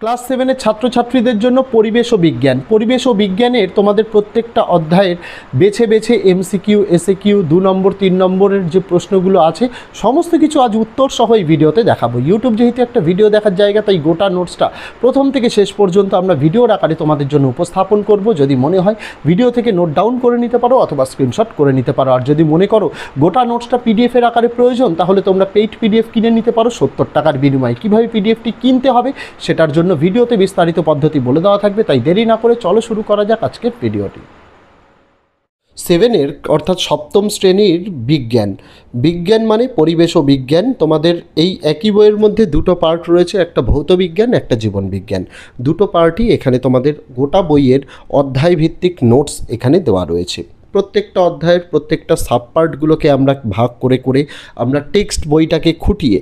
Class 7 ছাত্রছাত্রীদের জন্য পরিবেশ ও বিজ্ঞানের তোমাদের প্রত্যেকটা অধ্যায়ের বেছে বেছে এমসিকিউ এসএকিউ 2 নম্বর 3 নম্বরের যে প্রশ্নগুলো আছে সমস্ত কিছু আজ উত্তর সহ এই ভিডিওতে দেখাবো। ইউটিউব যেহেতু একটা ভিডিও দেখার জায়গা, তাই গোটা নোটসটা প্রথম থেকে শেষ পর্যন্ত আমরা ভিডিওর আকারে তোমাদের জন্য উপস্থাপন করব। যদি মনে হয় ভিডিও থেকে নোট ডাউন করে নিতে পারো অথবা স্ক্রিনশট করে নিতে পারো। আর যদি মনে করো গোটা নোটসটা পিডিএফের আকারে প্রয়োজন, তাহলে তোমরা পেইড পিডিএফ কিনে নিতে পারো 70 টাকার বিনিময়ে। কীভাবে পিডিএফটি কিনতে হবে সেটার জন্য ভিডিওতে বিস্তারিত পদ্ধতি বলে দেওয়া থাকবে, তাই দেরি না করে চলো শুরু করা যাক আজকের ভিডিওটি। 7 অর্থাৎ সপ্তম শ্রেণীর বিজ্ঞান মানে পরিবেশ ও বিজ্ঞান। তোমাদের এই একই বইয়ের মধ্যে দুটো পার্ট রয়েছে, একটা ভৌত বিজ্ঞান, একটা জীবন বিজ্ঞান। দুটো পার্টই এখানে তোমাদের গোটা বইয়ের অধ্যায় ভিত্তিক নোটস এখানে দেওয়া রয়েছে। প্রত্যেকটা অধ্যায়ের প্রত্যেকটা সাব পার্টগুলোকে আমরা ভাগ করে করে আমরা টেক্সট বইটাকে খুঁটিয়ে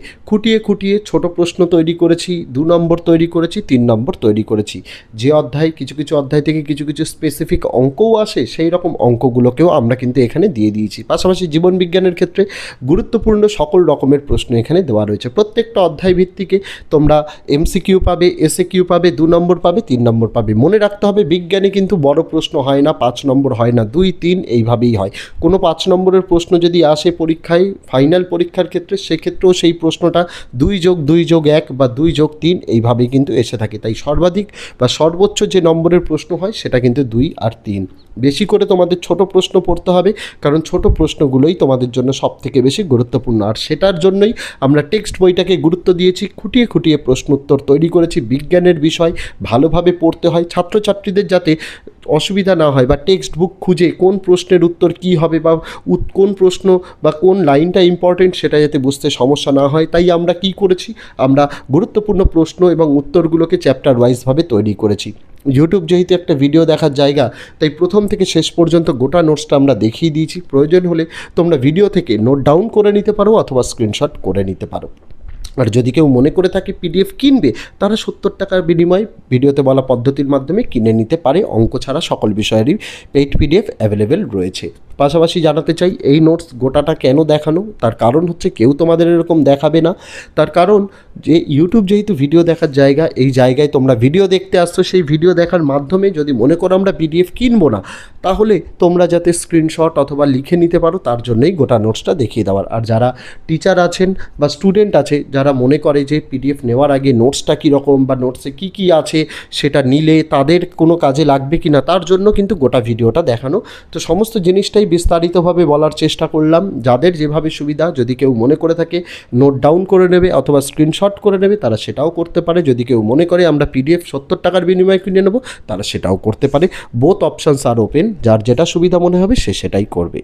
ছোট প্রশ্ন তৈরি করেছি, 2 নম্বর তৈরি করেছি, 3 নম্বর তৈরি করেছি। যে অধ্যায় কিছু অধ্যায় থেকে কিছু স্পেসিফিক অঙ্কও আসে, সেই রকম অঙ্কগুলোকেও আমরা কিন্তু এখানে দিয়ে দিয়েছি। পাশাপাশি জীবন বিজ্ঞানের ক্ষেত্রে গুরুত্বপূর্ণ সকল রকমের প্রশ্ন এখানে দেওয়া রয়েছে। প্রত্যেকটা অধ্যায় ভিত্তিকে তোমরা এমসিকিউ পাবে, এসএকিউ পাবে, 2 নম্বর পাবে, 3 নম্বর পাবে। মনে রাখতে হবে বিজ্ঞানে কিন্তু বড় প্রশ্ন হয় না, 5 নম্বর হয় না, 2, 3 এইভাবেই হয়। কোনো 5 নম্বরের প্রশ্ন যদি আসে পরীক্ষায়, ফাইনাল পরীক্ষার ক্ষেত্রে, সেক্ষেত্রেও সেই প্রশ্নটা 2+2+1 বা 2+3 এইভাবেই কিন্তু এসে থাকে। তাই সর্বাধিক বা সর্বোচ্চ যে নম্বরের প্রশ্ন হয় সেটা কিন্তু 2 আর 3। বেশি করে তোমাদের ছোট প্রশ্ন পড়তে হবে, কারণ ছোট প্রশ্নগুলোই তোমাদের জন্য সবথেকে বেশি গুরুত্বপূর্ণ। আর সেটার জন্যই আমরা টেক্সট বইটাকে গুরুত্ব দিয়েছি, খুঁটিয়ে প্রশ্ন উত্তর তৈরি করেছি। বিজ্ঞানের বিষয় ভালোভাবে পড়তে হয় ছাত্রছাত্রীদের, যাতে অসুবিধা না হয় বা টেক্সট বুক খুঁজে কোন প্রশ্নের উত্তর কী হবে বা কোন প্রশ্ন বা কোন লাইনটা ইম্পর্টেন্ট সেটা যাতে বুঝতে সমস্যা না হয়। তাই আমরা কি করেছি, আমরা গুরুত্বপূর্ণ প্রশ্ন এবং উত্তরগুলোকে চ্যাপ্টার ওয়াইজভাবে তৈরি করেছি। ইউটিউব যেহেতু একটা ভিডিও দেখার জায়গা, তাই প্রথম থেকে শেষ পর্যন্ত গোটা নোটসটা আমরা দেখিয়ে দিয়েছি। প্রয়োজন হলে তোমরা ভিডিও থেকে নোট ডাউন করে নিতে পারো অথবা স্ক্রিনশট করে নিতে পারো। আর যদি কেউ মনে করে থাকে পিডিএফ কিনবে, তারা 70 টাকার বিনিময়ে ভিডিওতে বলা পদ্ধতির মাধ্যমে কিনে নিতে পারে। অঙ্ক ছাড়া সকল বিষয়েরই পেইড পিডিএফ অ্যাভেলেবেল রয়েছে। পাশাপাশি জানাতে চাই এই নোটস গোটাটা কেন দেখানো, তার কারণ হচ্ছে কেউ তোমাদের এরকম দেখাবে না। তার কারণ যে ইউটিউব যেহেতু ভিডিও দেখার জায়গা, এই জায়গায় তোমরা ভিডিও দেখতে আসছো, সেই ভিডিও দেখার মাধ্যমে যদি মনে করো আমরা পিডিএফ কিনবো না, তাহলে তোমরা যাতে স্ক্রিনশট অথবা লিখে নিতে পারো, তার জন্যই গোটা নোটসটা দেখিয়ে দেওয়ার। আর যারা টিচার আছেন বা স্টুডেন্ট আছে, যারা মনে করে যে পিডিএফ নেওয়ার আগে নোটসটা কীরকম বা নোটসে কী আছে সেটা নিলে তাদের কোনো কাজে লাগবে কি না, তার জন্য কিন্তু গোটা ভিডিওটা দেখানো। তো সমস্ত জিনিসটাই বিস্তারিতভাবে বলার চেষ্টা করলাম। যাদের যেভাবে সুবিধা, যদি কেউ মনে করে থাকে নোট ডাউন করে নেবে অথবা স্ক্রিনশট করে নেবে, তারা সেটাও করতে পারে। যদি কেউ মনে করে আমরা পিডিএফ 70 টাকার বিনিময়ে কিনে নেব, তারা সেটাও করতে পারে। বোথ অপশানস আর ওপেন, যার যেটা সুবিধা মনে হবে সে সেটাই করবে।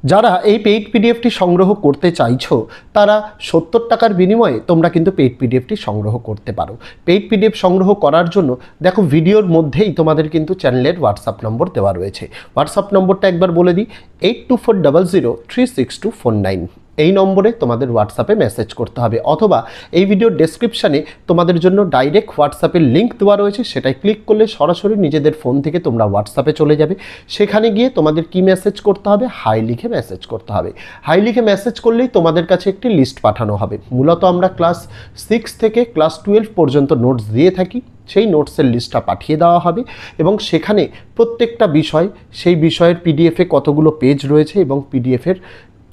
যারা এই পেইড পিডিএফটি সংগ্রহ করতে চাইছো, তারা 70 টাকার বিনিময়ে তোমরা কিন্তু পেইড পিডিএফটি সংগ্রহ করতে পারো। পেইড পিডিএফ সংগ্রহ করার জন্য দেখো ভিডিওর মধ্যেই তোমাদের কিন্তু চ্যানেলের হোয়াটসঅ্যাপ নম্বর দেওয়া রয়েছে। হোয়াটসঅ্যাপ নম্বরটা একবার বলে দিই, 8240036249। এই নম্বরে তোমাদের হোয়াটসঅ্যাপে মেসেজ করতে হবে, অথবা এই ভিডিওর ডেসক্রিপশানে তোমাদের জন্য ডাইরেক্ট হোয়াটসঅ্যাপের লিঙ্ক দেওয়া রয়েছে। সেটাই ক্লিক করলে সরাসরি নিজেদের ফোন থেকে তোমরা হোয়াটসঅ্যাপে চলে যাবে। সেখানে গিয়ে তোমাদের কি মেসেজ করতে হবে, হাই লিখে মেসেজ করতে হবে। হাই লিখে মেসেজ করলেই তোমাদের কাছে একটি লিস্ট পাঠানো হবে। মূলত আমরা ক্লাস 6 থেকে ক্লাস 12 পর্যন্ত নোটস দিয়ে থাকি। সেই নোটসের লিস্টটা পাঠিয়ে দেওয়া হবে এবং সেখানে প্রত্যেকটা বিষয়, সেই বিষয়ের পিডিএফে কতগুলো পেজ রয়েছে এবং পিডিএফের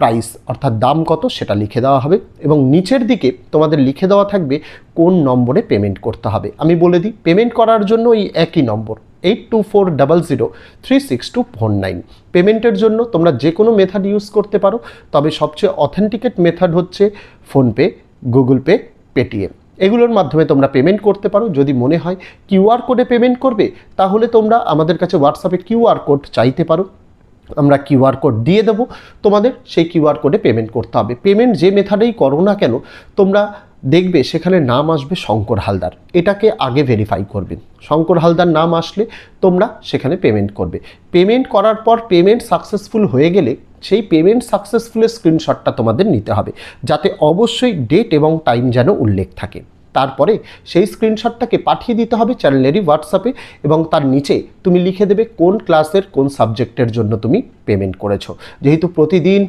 প্রাইস অর্থাৎ দাম কত সেটা লিখে দেওয়া হবে। এবং নিচের দিকে তোমাদের লিখে দেওয়া থাকবে কোন নম্বরে পেমেন্ট করতে হবে। আমি বলে দিই, পেমেন্ট করার জন্য এই একই নম্বর 8240036249। পেমেন্টের জন্য তোমরা যে কোনো মেথড ইউজ করতে পারো, তবে সবচেয়ে অথেন্টিকেট মেথড হচ্ছে ফোনপে, গুগল পে, পেটিএম। এগুলোর মাধ্যমে তোমরা পেমেন্ট করতে পারো। যদি মনে হয় কিউআর কোডে পেমেন্ট করবে, তাহলে তোমরা আমাদের কাছে হোয়াটসঅ্যাপে কিউআর কোড চাইতে পারো, আমরা কিউআর কোড দিয়ে দেবো। তোমাদের সেই কিউআর কোডে পেমেন্ট করতে হবে। পেমেন্ট যে মেথডেই করো না কেন, তোমরা দেখবে সেখানে নাম আসবে শঙ্কর হালদার, এটাকে আগে ভেরিফাই করবে। শঙ্কর হালদার নাম আসলে তোমরা সেখানে পেমেন্ট করবে। পেমেন্ট করার পর পেমেন্ট সাকসেসফুল হয়ে গেলে সেই পেমেন্ট সাকসেসফুলের স্ক্রিনশটটা তোমাদের নিতে হবে, যাতে অবশ্যই ডেট এবং টাইম যেন উল্লেখ থাকে। তারপরে সেই স্ক্রিনশটটাকে পাঠিয়ে দিতে হবে চ্যানেলেরই হোয়াটসঅ্যাপে, এবং তার নিচে তুমি লিখে দেবে কোন ক্লাসের কোন সাবজেক্টের জন্য তুমি পেমেন্ট করেছো। যেহেতু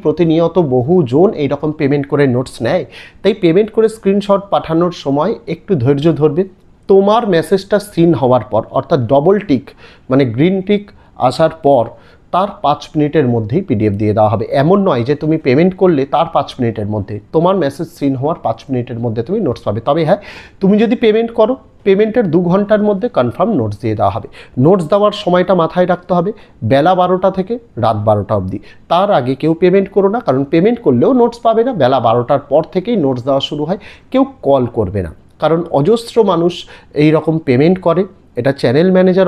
প্রতিনিয়ত বহুজন এইরকম পেমেন্ট করে নোটস নেয়, তাই পেমেন্ট করে স্ক্রিনশট পাঠানোর সময় একটু ধৈর্য ধরবে। তোমার মেসেজটা সিন হওয়ার পর, অর্থাৎ ডবল টিক মানে গ্রিন টিক আসার পর তার 5 মিনিটের মধ্যেই পিডিএফ দিয়ে দেওয়া হবে। এমন নয় যে তুমি পেমেন্ট করলে তার 5 মিনিটের মধ্যে, তোমার মেসেজ সিন হওয়ার 5 মিনিটের মধ্যে তুমি নোটস পাবে। তবে হ্যাঁ, তুমি যদি পেমেন্ট করো, পেমেন্টের 2 ঘন্টার মধ্যে কনফার্ম নোটস দিয়ে দেওয়া হবে। নোটস দেওয়ার সময়টা মাথায় রাখতে হবে, বেলা 12টা থেকে রাত 12টা অবধি। তার আগে কেউ পেমেন্ট করো না, কারণ পেমেন্ট করলেও নোটস পাবে না। বেলা 12টার পর থেকেই নোটস দেওয়া শুরু হয়। কেউ কল করবে না, কারণ অজস্র মানুষ এই রকম পেমেন্ট করে। এটা চ্যানেল ম্যানেজার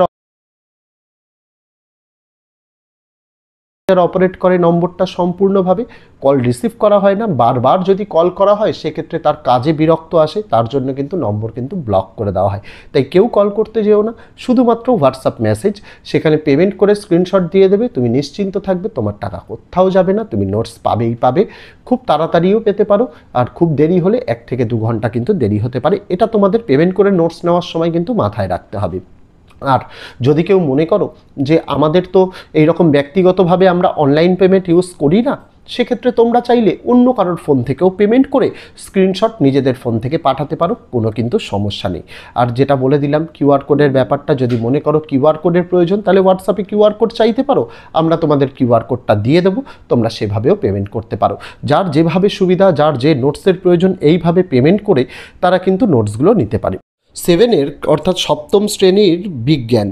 অপারেট করে নম্বরটা সম্পূর্ণভাবে, কল রিসিভ করা হয় না। বারবার যদি কল করা হয় সেক্ষেত্রে তার কাজে বিরক্ত আসে, তার জন্য কিন্তু নম্বর কিন্তু ব্লক করে দেওয়া হয়। তাই কেউ কল করতে যেও না, শুধুমাত্র হোয়াটসঅ্যাপ মেসেজ, সেখানে পেমেন্ট করে স্ক্রিনশট দিয়ে দেবে। তুমি নিশ্চিন্ত থাকবে, তোমার টাকা কোথাও যাবে না, তুমি নোটস পাবেই পাবে। খুব তাড়াতাড়িও পেতে পারো, আর খুব দেরি হলে 1 থেকে 2 ঘন্টা কিন্তু দেরি হতে পারে। এটা তোমাদের পেমেন্ট করে নোটস নেওয়ার সময় কিন্তু মাথায় রাখতে হবে। আর যদি কেউ মনে করো যে আমাদের তো এইরকম ব্যক্তিগতভাবে আমরা অনলাইন পেমেন্ট ইউজ করি না, সেক্ষেত্রে তোমরা চাইলে অন্য কারোর ফোন থেকেও পেমেন্ট করে স্ক্রিনশট নিজেদের ফোন থেকে পাঠাতে পারো, কোনো কিন্তু সমস্যা নেই। আর যেটা বলে দিলাম কিউআর কোডের ব্যাপারটা, যদি মনে করো কিউআর কোডের প্রয়োজন, তাহলে হোয়াটসঅ্যাপে কিউআর কোড চাইতে পারো, আমরা তোমাদের কিউআর কোডটা দিয়ে দেবো, তোমরা সেভাবেও পেমেন্ট করতে পারো। যার যেভাবে সুবিধা, যার যে নোটসের প্রয়োজন, এইভাবে পেমেন্ট করে তারা কিন্তু নোটসগুলো নিতে পারে। 7-এর অর্থাৎ 7ম শ্রেণীর বিজ্ঞান,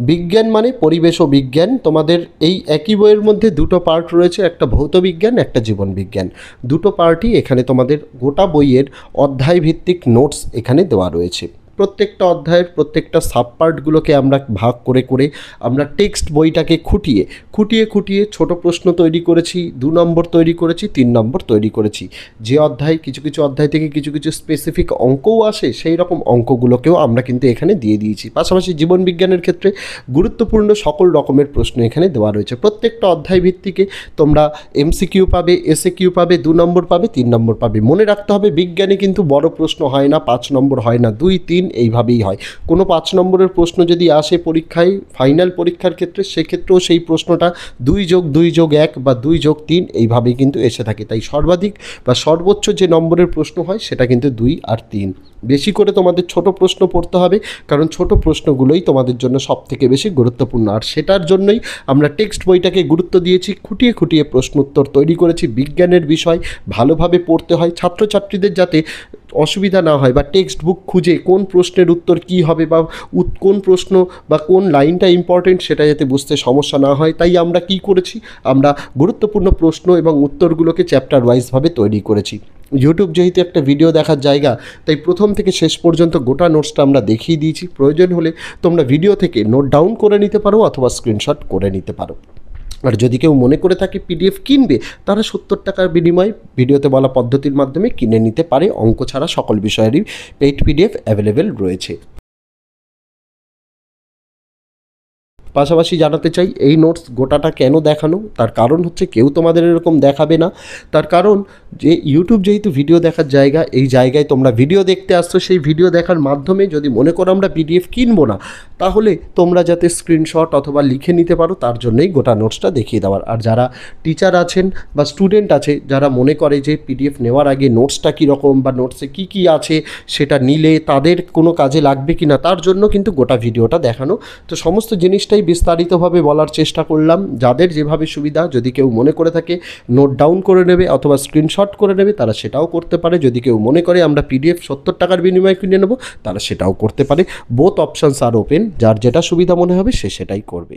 বিজ্ঞান মানে পরিবেশ ও বিজ্ঞান। তোমাদের এই একই বইয়ের মধ্যে 2টো পার্ট রয়েছে, একটা ভৌত বিজ্ঞান, একটা জীবন বিজ্ঞান। 2টো পার্টই এখানে তোমাদের গোটা বইয়ের অধ্যায় ভিত্তিক নোটস এখানে দেওয়া রয়েছে। প্রত্যেকটা অধ্যায়ের প্রত্যেকটা সাবপার্টগুলোকে আমরা ভাগ করে করে আমরা টেক্সট বইটাকে খুঁটিয়ে খুঁটিয়ে খুঁটিয়ে ছোট প্রশ্ন তৈরি করেছি, 2 নম্বর তৈরি করেছি, 3 নম্বর তৈরি করেছি। যে অধ্যায়, কিছু কিছু অধ্যায় থেকে কিছু কিছু স্পেসিফিক অঙ্কও আসে, সেই রকম অঙ্কগুলোকেও আমরা কিন্তু এখানে দিয়ে দিয়েছি। পাশাপাশি জীবন বিজ্ঞানের ক্ষেত্রে গুরুত্বপূর্ণ সকল রকমের প্রশ্ন এখানে দেওয়া রয়েছে। প্রত্যেকটা অধ্যায় ভিত্তিকে তোমরা এমসিকিউ পাবে, এসএকিউ পাবে, 2 নম্বর পাবে, 3 নম্বর পাবে। মনে রাখতে হবে, বিজ্ঞানে কিন্তু বড় প্রশ্ন হয় না, 5 নম্বর হয় না, 2, 3 এইভাবেই হয়। কোনো 5 নম্বরের প্রশ্ন যদি আসে পরীক্ষায়, ফাইনাল পরীক্ষার ক্ষেত্রে, সেক্ষেত্রেও সেই প্রশ্নটা 2+2+1 বা 2+3 এইভাবেই কিন্তু এসে থাকে। তাই সর্বাধিক বা সর্বোচ্চ যে নম্বরের প্রশ্ন হয় সেটা কিন্তু 2 আর 3। বেশি করে তোমাদের ছোট প্রশ্ন পড়তে হবে, কারণ ছোট প্রশ্নগুলোই তোমাদের জন্য সবথেকে বেশি গুরুত্বপূর্ণ। আর সেটার জন্যই আমরা টেক্সট বইটাকে গুরুত্ব দিয়েছি, খুঁটিয়ে খুঁটিয়ে প্রশ্ন উত্তর তৈরি করেছি। বিজ্ঞানের বিষয় ভালোভাবে পড়তে হয়, ছাত্রছাত্রীদের যাতে অসুবিধা না হয়, বা টেক্সট বুক খুঁজে কোন প্রশ্নের উত্তর কী হবে, বা কোন প্রশ্ন বা কোন লাইনটা ইম্পর্টেন্ট সেটা যাতে বুঝতে সমস্যা না হয়, তাই আমরা কি করেছি, আমরা গুরুত্বপূর্ণ প্রশ্ন এবং উত্তরগুলোকে চ্যাপ্টার ওয়াইজভাবে তৈরি করেছি। ইউটিউব যেহেতু একটা ভিডিও দেখার জায়গা, তাই প্রথম থেকে শেষ পর্যন্ত গোটা নোটসটা আমরা দেখিয়ে দিয়েছি। প্রয়োজন হলে তোমরা ভিডিও থেকে নোট ডাউন করে নিতে পারো অথবা স্ক্রিনশট করে নিতে পারো। আর যদি কেউ মনে করে থাকে পিডিএফ কিনবে, তারা 70 টাকার বিনিময়ে ভিডিওতে বলা পদ্ধতির মাধ্যমে কিনে নিতে পারে। অঙ্ক ছাড়া সকল বিষয়েরই পেইড পিডিএফ অ্যাভেলেবেল রয়েছে। পাশাপাশি জানাতে চাই, এই নোটস গোটাটা কেন দেখানো, তার কারণ হচ্ছে কেউ তোমাদের এরকম দেখাবে না। তার কারণ যে ইউটিউব যেহেতু ভিডিও দেখার জায়গা, এই জায়গায় তোমরা ভিডিও দেখতে আসছো, সেই ভিডিও দেখার মাধ্যমে যদি মনে করো আমরা পিডিএফ কিনবো না, তাহলে তোমরা যাতে স্ক্রিনশট অথবা লিখে নিতে পারো, তার জন্যই গোটা নোটসটা দেখিয়ে দেওয়ার। আর যারা টিচার আছেন বা স্টুডেন্ট আছে, যারা মনে করে যে পিডিএফ নেওয়ার আগে নোটসটা কীরকম বা নোটসে কী কী আছে সেটা নিলে তাদের কোনো কাজে লাগবে কি না, তার জন্য কিন্তু গোটা ভিডিওটা দেখানো। তো সমস্ত জিনিসটাই বিস্তারিতভাবে বলার চেষ্টা করলাম। যাদের যেভাবে সুবিধা, যদি কেউ মনে করে থাকে নোট ডাউন করে নেবে অথবা স্ক্রিনশট করে নেবে, তারা সেটাও করতে পারে। যদি কেউ মনে করে আমরা পিডিএফ 70 টাকার বিনিময়ে কিনে নেব, তারা সেটাও করতে পারে। বোথ অপশানস আর ওপেন, যার যেটা সুবিধা মনে হবে সে সেটাই করবে।